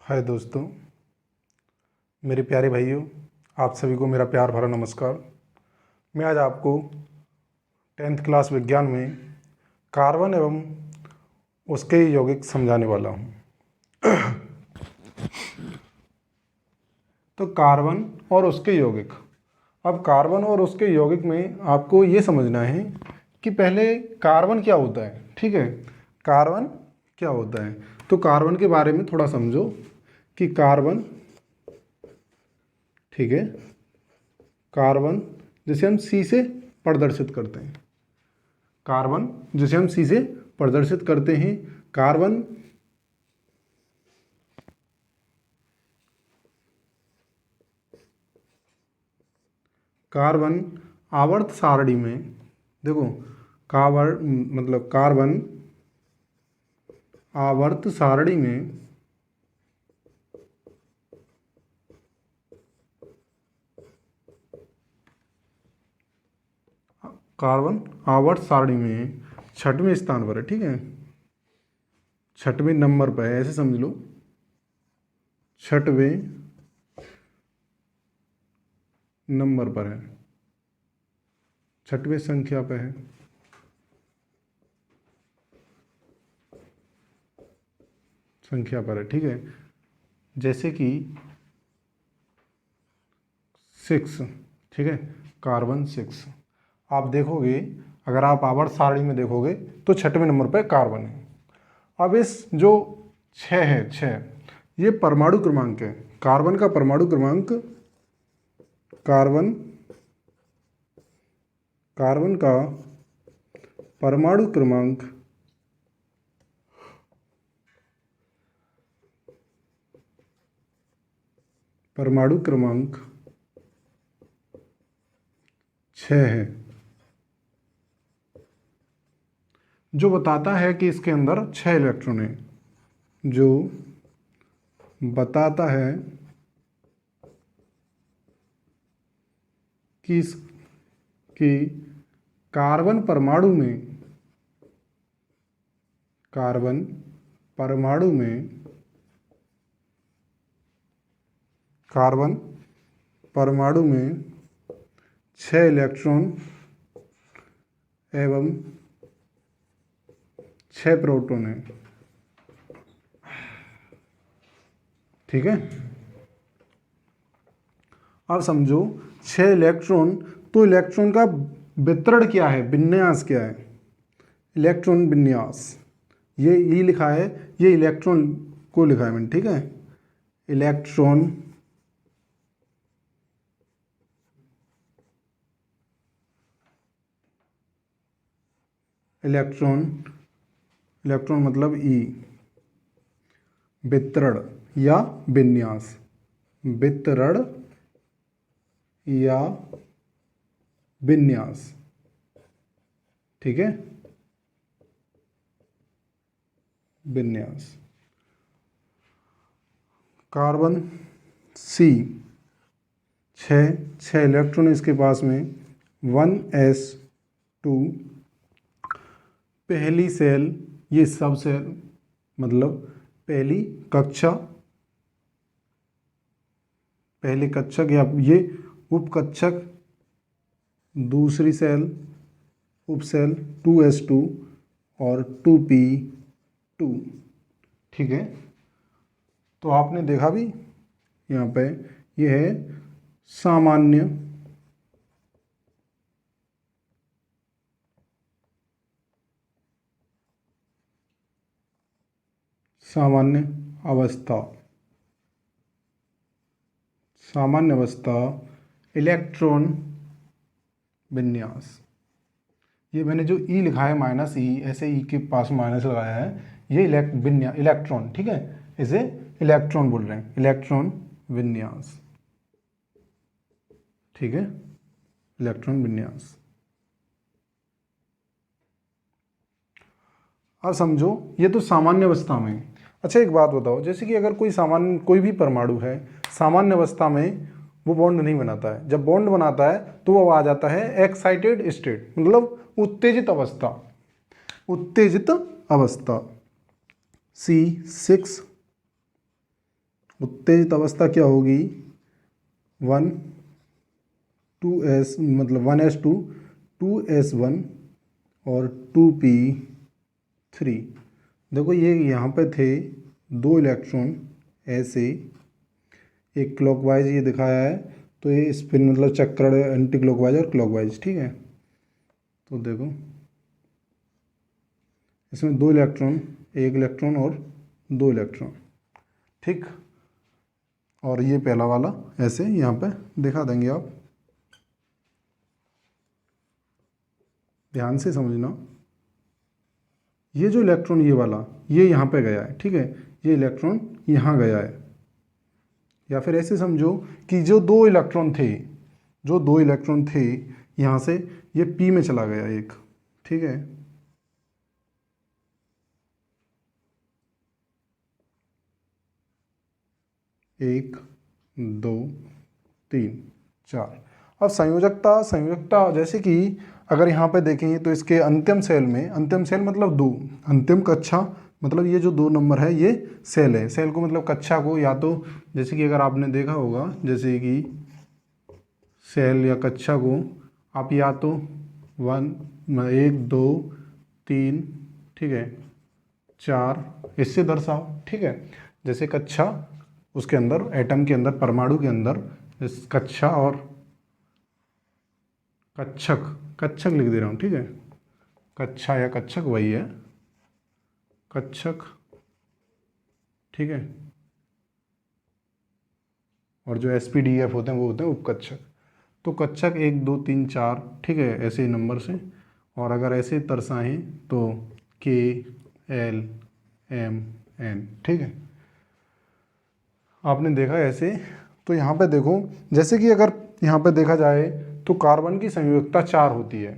हाय दोस्तों, मेरे प्यारे भाइयों, आप सभी को मेरा प्यार भरा नमस्कार। मैं आज आपको 10th क्लास विज्ञान में कार्बन एवं उसके यौगिक समझाने वाला हूँ। तो कार्बन और उसके यौगिक। अब कार्बन और उसके यौगिक में आपको ये समझना है कि पहले कार्बन क्या होता है। ठीक है, कार्बन क्या होता है। तो कार्बन के बारे में थोड़ा समझो कि कार्बन, ठीक है, कार्बन जिसे हम सी से प्रदर्शित करते हैं, कार्बन जिसे हम सी से प्रदर्शित करते हैं। कार्बन कार्बन आवर्त सारणी में, देखो, कार्बन आवर्त सारणी में कार्बन आवर्त सारणी में 6वें स्थान पर है। ठीक है, 6वें नंबर पर है, ऐसे समझ लो, 6वें नंबर पर है, 6वें संख्या पर है। संख्या पर है, ठीक है। जैसे कि 6, ठीक है, कार्बन 6 आप देखोगे, अगर आप आवर्त सारणी में देखोगे तो 6वें नंबर पर कार्बन है। अब इस जो 6 है, 6 ये परमाणु क्रमांक है। कार्बन का परमाणु क्रमांक, कार्बन का परमाणु क्रमांक परमाणु क्रमांक 6 है, जो बताता है कि इसके अंदर 6 इलेक्ट्रॉन है, जो बताता है कि कार्बन परमाणु में, कार्बन परमाणु में, कार्बन परमाणु में 6 इलेक्ट्रॉन एवं 6 प्रोटॉन है। ठीक है, अब समझो 6 इलेक्ट्रॉन, तो इलेक्ट्रॉन का वितरण क्या है, विन्यास क्या है, इलेक्ट्रॉन विन्यास, ये ई लिखा है, ये इलेक्ट्रॉन को लिखा है मैंने। ठीक है, इलेक्ट्रॉन इलेक्ट्रॉन इलेक्ट्रॉन मतलब ई, वितरण या विन्यास, वितरण या विन्यास। ठीक है, विन्यास। कार्बन सी 6 इलेक्ट्रॉन इसके पास में, 1s2, पहली सेल, ये सब सेल मतलब पहली कक्षा, पहले कक्षक या ये उपकक्षक, दूसरी सेल उपसेल 2s2 और 2p2। ठीक है, तो आपने देखा भी यहाँ पे, ये है सामान्य सामान्य अवस्था, सामान्य अवस्था इलेक्ट्रॉन विन्यास। ये मैंने जो ई लिखा है -ई, ऐसे ई के पास माइनस लगाया है, ये इलेक्ट्रॉन, ठीक है, इसे इलेक्ट्रॉन बोल रहे हैं, इलेक्ट्रॉन विन्यास। ठीक है, इलेक्ट्रॉन विन्यास। अब समझो, ये तो सामान्य अवस्था में। अच्छा, एक बात बताओ, जैसे कि अगर कोई भी परमाणु है, सामान्य अवस्था में वो बॉन्ड नहीं बनाता है, जब बॉन्ड बनाता है तो वो आ जाता है एक्साइटेड स्टेट, मतलब उत्तेजित अवस्था, उत्तेजित अवस्था। C6 उत्तेजित अवस्था क्या होगी, 2s मतलब 1s2 2s1 और 2p3। देखो ये यहाँ पे थे 2 इलेक्ट्रॉन ऐसे, एक क्लॉकवाइज ये दिखाया है, तो ये स्पिन मतलब चक्कर एंटी क्लॉकवाइज और क्लॉकवाइज, ठीक है। तो देखो इसमें 2 इलेक्ट्रॉन, 1 इलेक्ट्रॉन और 2 इलेक्ट्रॉन, ठीक। और ये पहला वाला ऐसे यहाँ पे दिखा देंगे आप, ध्यान से समझना। ये जो इलेक्ट्रॉन ये वाला ये यहाँ पे गया है, ठीक है, ये इलेक्ट्रॉन यहाँ गया है। या फिर ऐसे समझो कि जो 2 इलेक्ट्रॉन थे, जो 2 इलेक्ट्रॉन थे यहाँ से ये p में चला गया एक, ठीक है। एक, 2, 3, 4। अब संयोजकता, संयोजकता जैसे कि अगर यहाँ पे देखें तो इसके अंतिम सेल में, अंतिम सेल मतलब 2, अंतिम कक्षा मतलब ये जो 2 नंबर है ये सेल है। सेल को मतलब कक्षा को, या तो जैसे कि अगर आपने देखा होगा जैसे कि सेल या कक्षा को आप या तो 1 2 3, ठीक है, 4 इससे दर्शाओ, ठीक है। जैसे कक्षा, उसके अंदर एटम के अंदर, परमाणु के अंदर इस कक्षा और कक्षक, कक्षक लिख दे रहा हूँ, ठीक है। कक्षा या कक्षक वही है, कक्षक, ठीक है। और जो SPDF होते हैं वो होते हैं उपकक्षक। तो कक्षक 1 2 3 4, ठीक है, ऐसे ही नंबर से। और अगर ऐसे दर्शाएं तो K L M N, ठीक है। आपने देखा ऐसे। तो यहाँ पे देखो जैसे कि अगर यहाँ पे देखा जाए तो कार्बन की संयोजकता 4 होती है,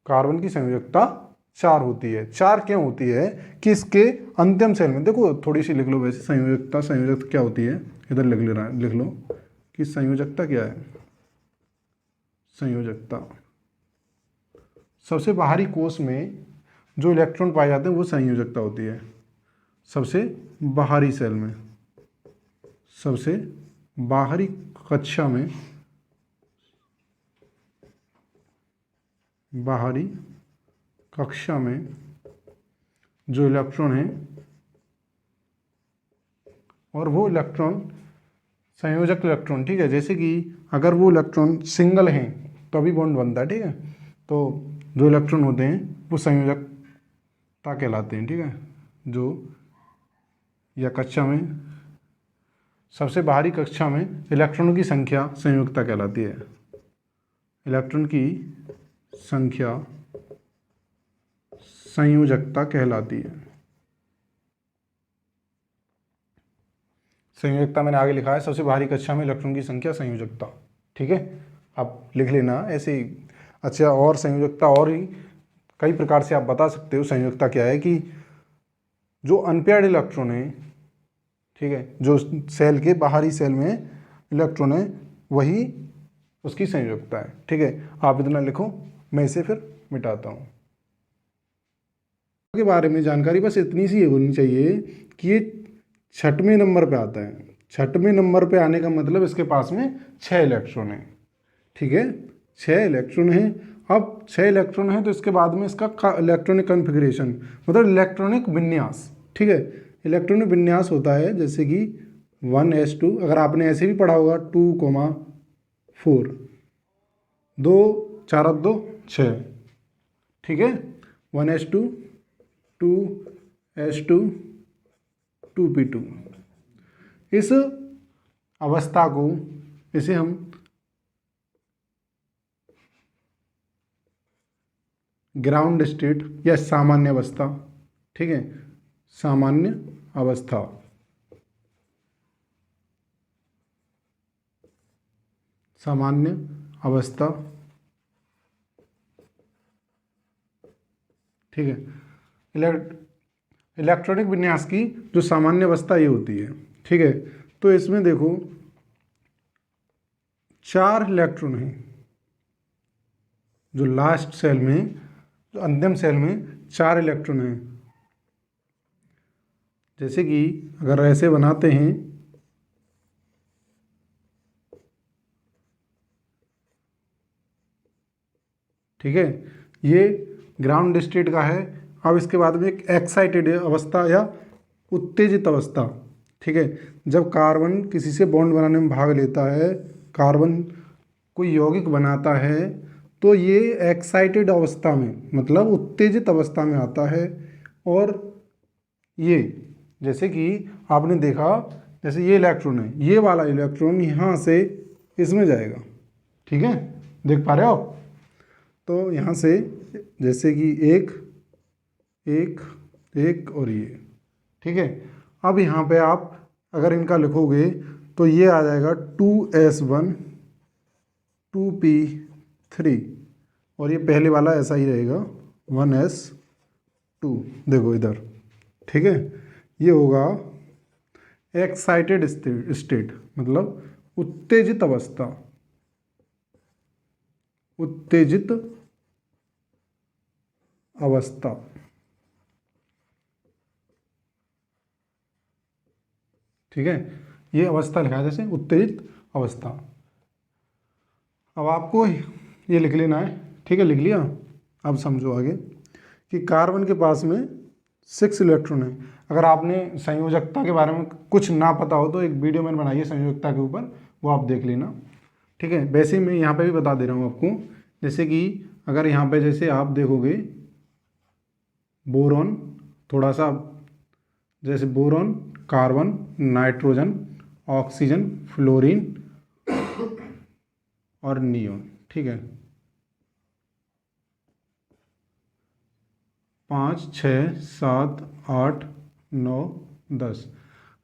कार्बन की संयोजकता 4 होती है। 4 क्यों होती है कि इसके अंतिम सेल में, देखो थोड़ी सी लिख लो वैसे, संयोजकता, संयोजकता क्या होती है इधर लिख ले रहा है, लिख लो कि संयोजकता क्या है। संयोजकता सबसे बाहरी कोश में जो इलेक्ट्रॉन पाए जाते हैं वो संयोजकता होती है। सबसे बाहरी सेल में, सबसे बाहरी कक्षा में, बाहरी कक्षा में जो इलेक्ट्रॉन है, और वो इलेक्ट्रॉन संयोजक इलेक्ट्रॉन, ठीक है। जैसे कि अगर वो इलेक्ट्रॉन सिंगल हैं तो अभी बॉन्ड बनता है, ठीक है। तो जो इलेक्ट्रॉन होते हैं वो संयोजकता कहलाते हैं, ठीक है। जो या कक्षा में, सबसे बाहरी कक्षा में इलेक्ट्रॉनों की संख्या संयोजकता कहलाती है। इलेक्ट्रॉन की संख्या संयोजकता कहलाती है। संयोजकता मैंने आगे लिखा है, सबसे बाहरी कक्षा में इलेक्ट्रॉन की संख्या संयोजकता, ठीक है। आप लिख लेना ऐसे ही। अच्छा, और संयोजकता और ही कई प्रकार से आप बता सकते हो। संयोजकता क्या है कि जो अनपेयर्ड इलेक्ट्रॉन है, ठीक है, जो सेल के बाहरी सेल में इलेक्ट्रॉन है वही उसकी संयोजकता है, ठीक है। आप इतना लिखो, मैं इसे फिर मिटाता हूँ। के बारे में जानकारी बस इतनी सी होनी चाहिए कि ये 6वें नंबर पे आता है। 6वें नंबर पे आने का मतलब इसके पास में 6 इलेक्ट्रॉन है, ठीक है। 6 इलेक्ट्रॉन है। अब 6 इलेक्ट्रॉन है तो इसके बाद में इसका इलेक्ट्रॉनिक कन्फिग्रेशन मतलब इलेक्ट्रॉनिक विन्यास, ठीक है। इलेक्ट्रॉनिक विन्यास होता है जैसे कि 1s2, अगर आपने ऐसे भी पढ़ा होगा 2,4, 2 4 2 6, ठीक है। 1s2 2s2 2p2। इस अवस्था को, इसे हम ग्राउंड स्टेट या सामान्य अवस्था, ठीक है, सामान्य अवस्था, सामान्य अवस्था, ठीक है। इलेक्ट्रॉनिक विन्यास की जो सामान्य अवस्था ये होती है, ठीक है। तो इसमें देखो 4 इलेक्ट्रॉन हैं, जो लास्ट सेल में, जो अंतिम सेल में 4 इलेक्ट्रॉन हैं। जैसे कि अगर ऐसे बनाते हैं ठीक है, ये ग्राउंड स्टेट का है। अब इसके बाद में एक एक्साइटेड अवस्था या उत्तेजित अवस्था, ठीक है, जब कार्बन किसी से बॉन्ड बनाने में भाग लेता है, कार्बन कोई यौगिक बनाता है, तो ये एक्साइटेड अवस्था में मतलब उत्तेजित अवस्था में आता है। और ये जैसे कि आपने देखा, जैसे ये इलेक्ट्रॉन है, ये वाला इलेक्ट्रॉन यहाँ से इसमें जाएगा, ठीक है, देख पा रहे हो आप। तो यहाँ से जैसे कि एक एक एक और ये, ठीक है। अब यहाँ पे आप अगर इनका लिखोगे तो ये आ जाएगा 2s1 2p3, और ये पहले वाला ऐसा ही रहेगा 1s2, देखो इधर, ठीक है। ये होगा एक्साइटेड स्टेट मतलब उत्तेजित अवस्था, उत्तेजित अवस्था, ठीक है। ये अवस्था लिखा है जैसे उत्तेजित अवस्था। अब आपको ये लिख लेना है, ठीक है, लिख लिया। अब समझो आगे कि कार्बन के पास में 6 इलेक्ट्रॉन है। अगर आपने संयोजकता के बारे में कुछ ना पता हो तो एक वीडियो मैंने बनाई है संयोजकता के ऊपर, वो आप देख लेना, ठीक है। वैसे मैं यहाँ पे भी बता दे रहा हूँ आपको, जैसे कि अगर यहाँ पे जैसे आप देखोगे बोरॉन, थोड़ा सा जैसे boron, carbon, nitrogen, oxygen, fluorine और नियोन, ठीक है, 5 6 7 8 9 10।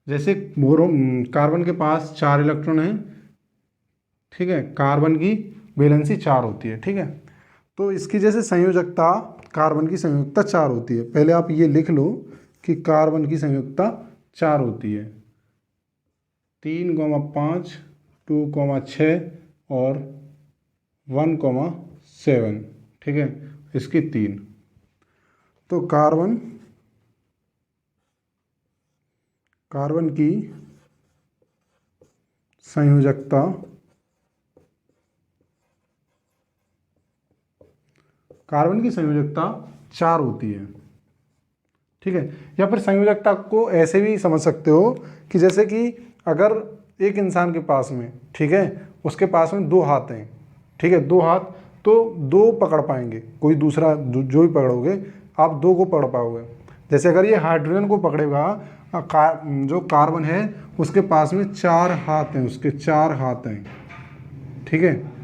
जैसे कार्बन के पास 4 इलेक्ट्रॉन हैं, ठीक है, कार्बन की वैलेंसी 4 होती है, ठीक है। तो इसकी जैसे संयोजकता, कार्बन की संयोजकता 4 होती है। पहले आप ये लिख लो कि कार्बन की संयोजकता 4 होती है, 3,5 2,6 और 1,7, ठीक है, इसकी 3। तो कार्बन की संयोजकता कार्बन की संयोजकता 4 होती है, ठीक है। या फिर संयोजकता को ऐसे भी समझ सकते हो कि जैसे कि अगर एक इंसान के पास में, ठीक है, उसके पास में 2 हाथ हैं, ठीक है, 2 हाथ, तो 2 पकड़ पाएंगे, कोई दूसरा जो भी पकड़ोगे आप 2 को पकड़ पाओगे। जैसे अगर ये हाइड्रोजन को पकड़ेगा, जो कार्बन है उसके पास में 4 हाथ हैं, उसके 4 हाथ हैं, ठीक है।